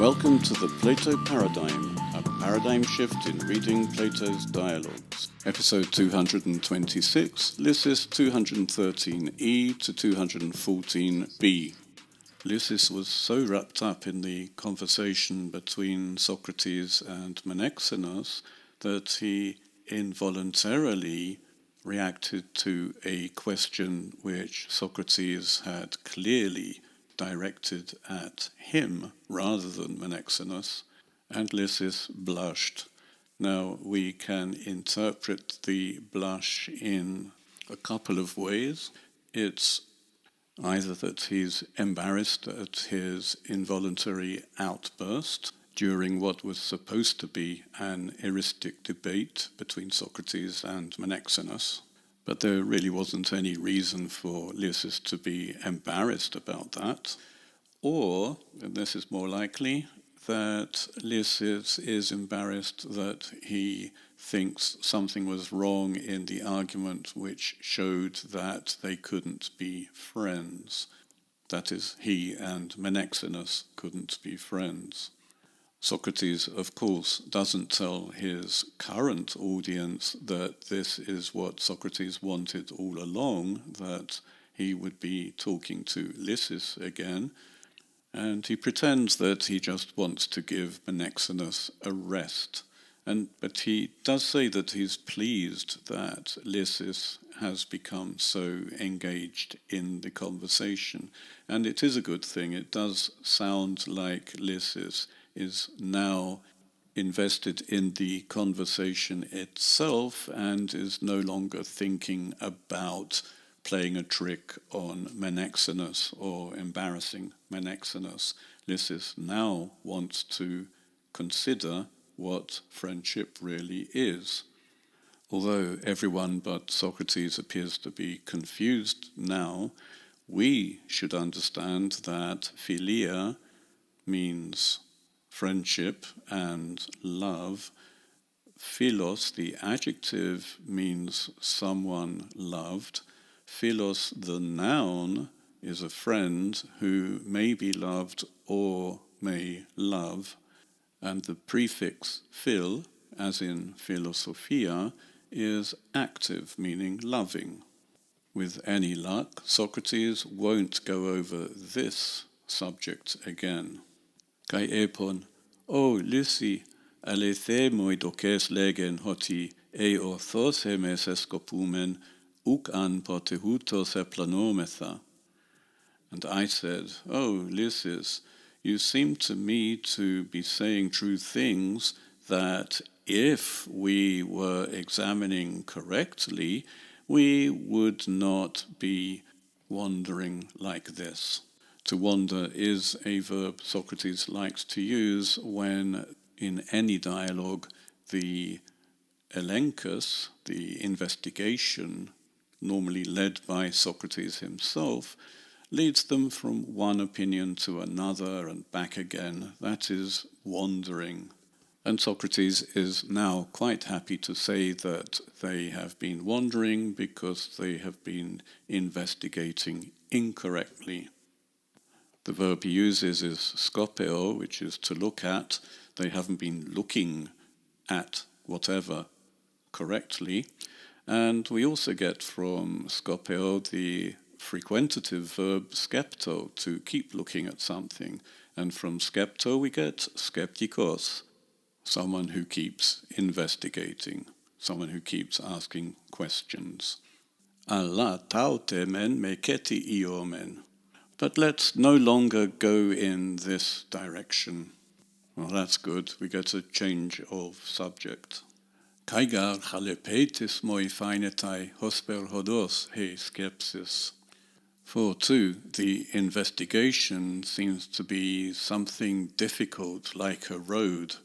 Welcome to the Plato Paradigm, a paradigm shift in reading Plato's dialogues. Episode 226, Lysis 213e to 214b. Lysis was so wrapped up in the conversation between Socrates and Menexenus that he involuntarily reacted to a question which Socrates had clearly directed at him rather than Menexenus, and Lysis blushed. Now, we can interpret the blush in a couple of ways. It's either that he's embarrassed at his involuntary outburst during what was supposed to be an eristic debate between Socrates and Menexenus, but there really wasn't any reason for Lysis to be embarrassed about that. Or, and this is more likely, that Lysis is embarrassed that he thinks something was wrong in the argument which showed that they couldn't be friends. That is, he and Menexenus couldn't be friends. Socrates, of course, doesn't tell his current audience that this is what Socrates wanted all along, that he would be talking to Lysis again, and he pretends that he just wants to give Menexenus a rest. But he does say that he's pleased that Lysis has become so engaged in the conversation, and it is a good thing. It does sound like Lysis is now invested in the conversation itself and is no longer thinking about playing a trick on Menexenus or embarrassing Menexenus. Lysis now wants to consider what friendship really is. Although everyone but Socrates appears to be confused now, we should understand that philia means friendship and love. Philos, the adjective, means someone loved. Philos, the noun, is a friend who may be loved or may love. And the prefix phil, as in philosophia, is active, meaning loving. With any luck, Socrates won't go over this subject again. Kai epon, o Lysi, alethemoi dokes legen hoti orthos hemes escopumen, uk an potehutos eplanometha. And I said, "Oh, Lysis, you seem to me to be saying true things that if we were examining correctly, we would not be wandering like this." To wander is a verb Socrates likes to use when, in any dialogue, the elenchus, the investigation, normally led by Socrates himself, leads them from one opinion to another and back again. That is wandering. And Socrates is now quite happy to say that they have been wandering because they have been investigating incorrectly. The verb he uses is skopeo, which is to look at. They haven't been looking at whatever correctly. And we also get from skopeo the frequentative verb skepto, to keep looking at something. And from skepto we get skeptikos, someone who keeps investigating, someone who keeps asking questions. Alla tautemen meketi iomen. But let's no longer go in this direction. Well, that's good. We get a change of subject. Kaigar chalepetis moi fainetai hosper hodos he skepsis. For too, the investigation seems to be something difficult, like a road.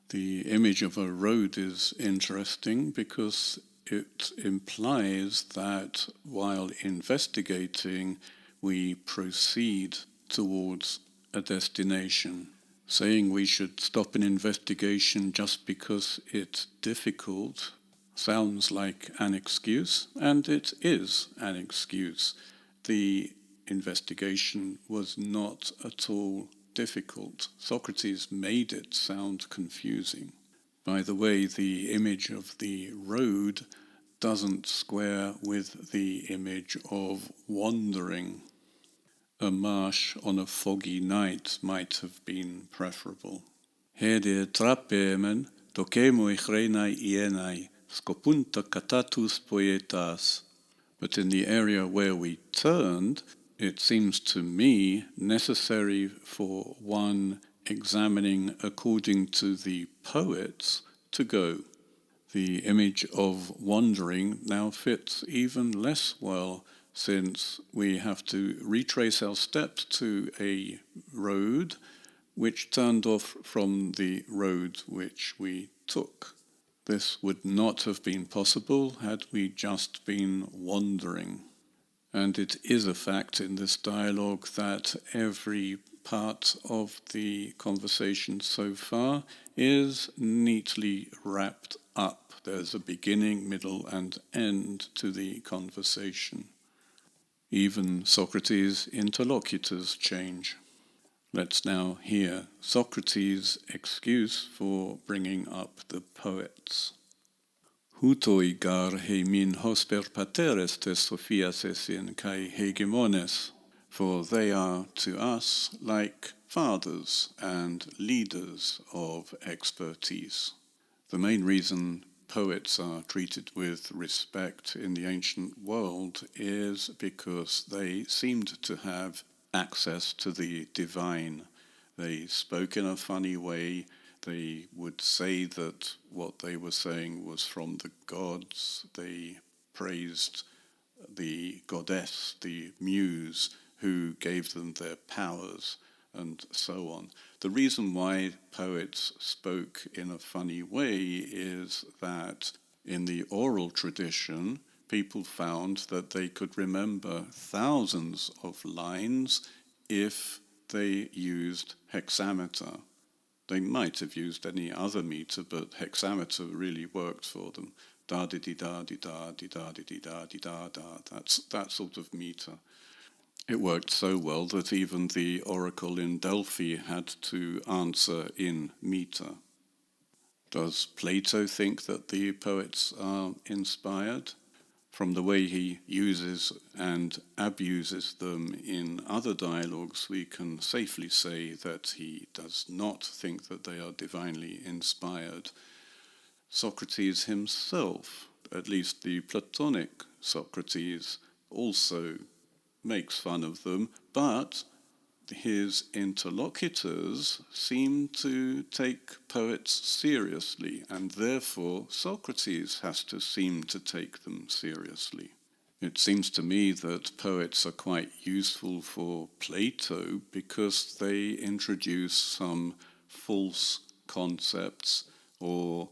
The image of a road is interesting because it implies that while investigating, we proceed towards a destination. Saying we should stop an investigation just because it's difficult sounds like an excuse, and it is an excuse. The investigation was not at all difficult. Socrates made it sound confusing. By the way, the image of the road doesn't square with the image of wandering. A marsh on a foggy night might have been preferable. Hede trapemen, dokemo ichrenai ienai, scopunta catatus poietas. But in the area where we turned, it seems to me necessary for one examining according to the poets to go. The image of wandering now fits even less well, since we have to retrace our steps to a road which turned off from the road which we took. This would not have been possible had we just been wandering. And it is a fact in this dialogue that every part of the conversation so far is neatly wrapped up. There's a beginning, middle, and end to the conversation. Even Socrates' interlocutors change. Let's now hear Socrates' excuse for bringing up the poets. Hutoi gar heimin hosper pateres tes Sophias esin kai hegemones, for they are to us like fathers and leaders of expertise. The main reason poets are treated with respect in the ancient world is because they seemed to have access to the divine. They spoke in a funny way. They would say that what they were saying was from the gods. They praised the goddess, the muse, who gave them their powers, and so on. The reason why poets spoke in a funny way is that in the oral tradition, people found that they could remember thousands of lines if they used hexameter. They might have used any other meter, but hexameter really worked for them. Da-di-di-da-di-da-di-da-di-da-di-da-da. That's that sort of meter. It worked so well that even the oracle in Delphi had to answer in meter. Does Plato think that the poets are inspired? From the way he uses and abuses them in other dialogues, we can safely say that he does not think that they are divinely inspired. Socrates himself, at least the Platonic Socrates, also makes fun of them, but his interlocutors seem to take poets seriously, and therefore Socrates has to seem to take them seriously. It seems to me that poets are quite useful for Plato because they introduce some false concepts or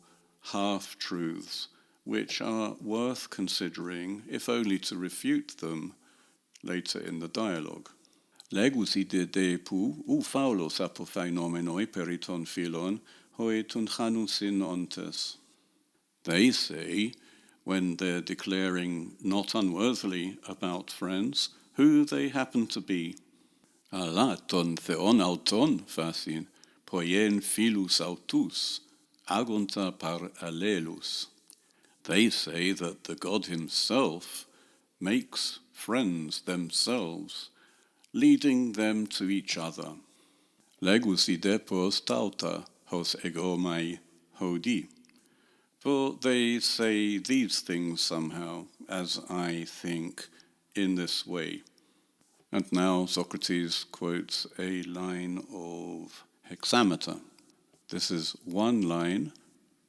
half-truths which are worth considering, if only to refute them later in the dialogue. Legus ide depu, faulos apophenomenoi periton philon, hoi tun chanusin ontes. They say, when they're declaring not unworthily about friends, who they happen to be. Ala ton theon auton facin, poien philus autus, agonta par allelus. They say that the god himself makes friends themselves, leading them to each other. Legus idepos tauta hos egomai hodi. For they say these things somehow, as I think, in this way. And now Socrates quotes a line of hexameter. This is one line.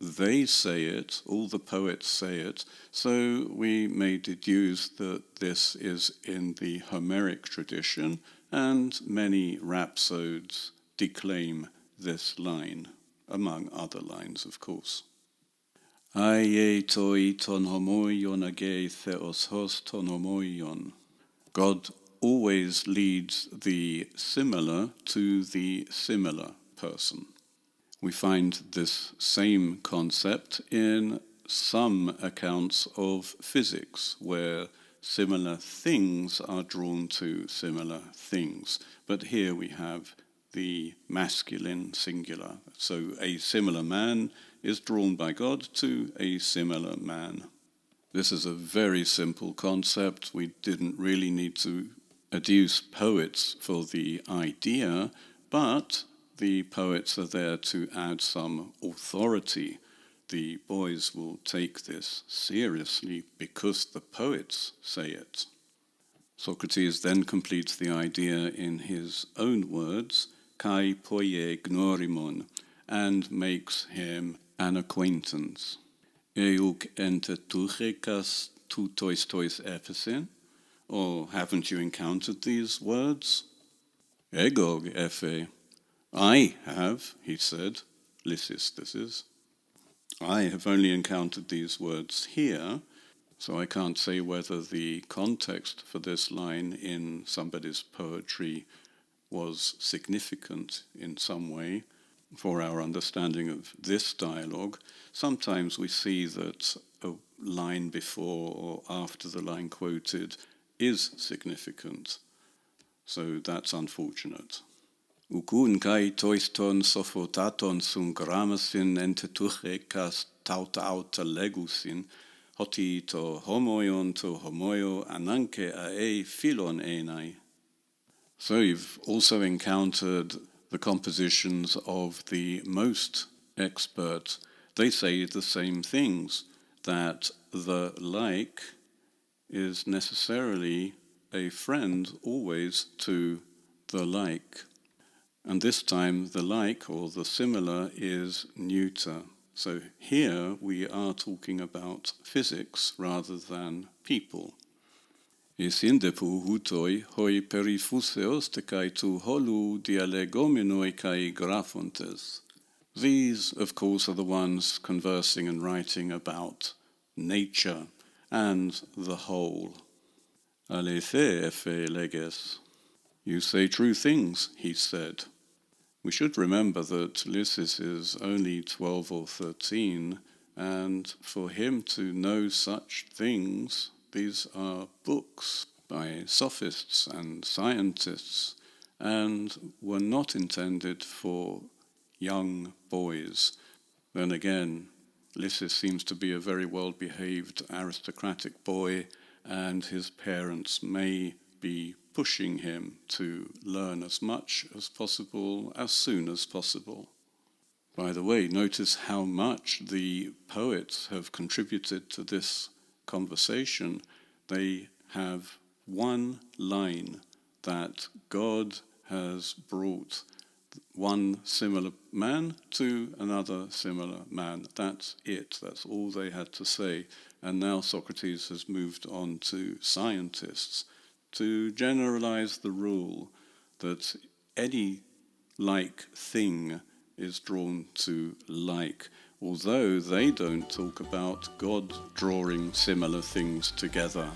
They say it, all the poets say it, so we may deduce that this is in the Homeric tradition, and many rhapsodes declaim this line, among other lines, of course. Aie toi ton homoion age theos hos ton homoion. God always leads the similar to the similar person. We find this same concept in some accounts of physics, where similar things are drawn to similar things. But here we have the masculine singular. So a similar man is drawn by God to a similar man. This is a very simple concept. We didn't really need to adduce poets for the idea, but the poets are there to add some authority. The boys will take this seriously because the poets say it. Socrates then completes the idea in his own words, kai poie gnorimon, and makes him an acquaintance. Euk entetuchekas tu tois ephesin? Or haven't you encountered these words? Egog ephe. I have, he said. Lysis, this is. I have only encountered these words here, so I can't say whether the context for this line in somebody's poetry was significant in some way for our understanding of this dialogue. Sometimes we see that a line before or after the line quoted is significant, so that's unfortunate. Ukun kai toiston sophotaton sum gramasin entetuchekas tauta legusin, hoti to homoion to homoio ananke ae philon enai. So you've also encountered the compositions of the most expert. They say the same things, that the like is necessarily a friend always to the like. And this time the like or the similar is neuter. So here we are talking about physics rather than people. Isindepu hutoi hoi perifuseos te kai tu holu dialegomenoi kai graphontes. These, of course, are the ones conversing and writing about nature and the whole. Alethe efe leges. You say true things, he said. We should remember that Lysis is only 12 or 13, and for him to know such things, these are books by sophists and scientists, and were not intended for young boys. Then again, Lysis seems to be a very well-behaved aristocratic boy, and his parents may be pushing him to learn as much as possible, as soon as possible. By the way, notice how much the poets have contributed to this conversation. They have one line that God has brought one similar man to another similar man. That's it. That's all they had to say. And now Socrates has moved on to scientists to generalize the rule that any like thing is drawn to like, although they don't talk about God drawing similar things together.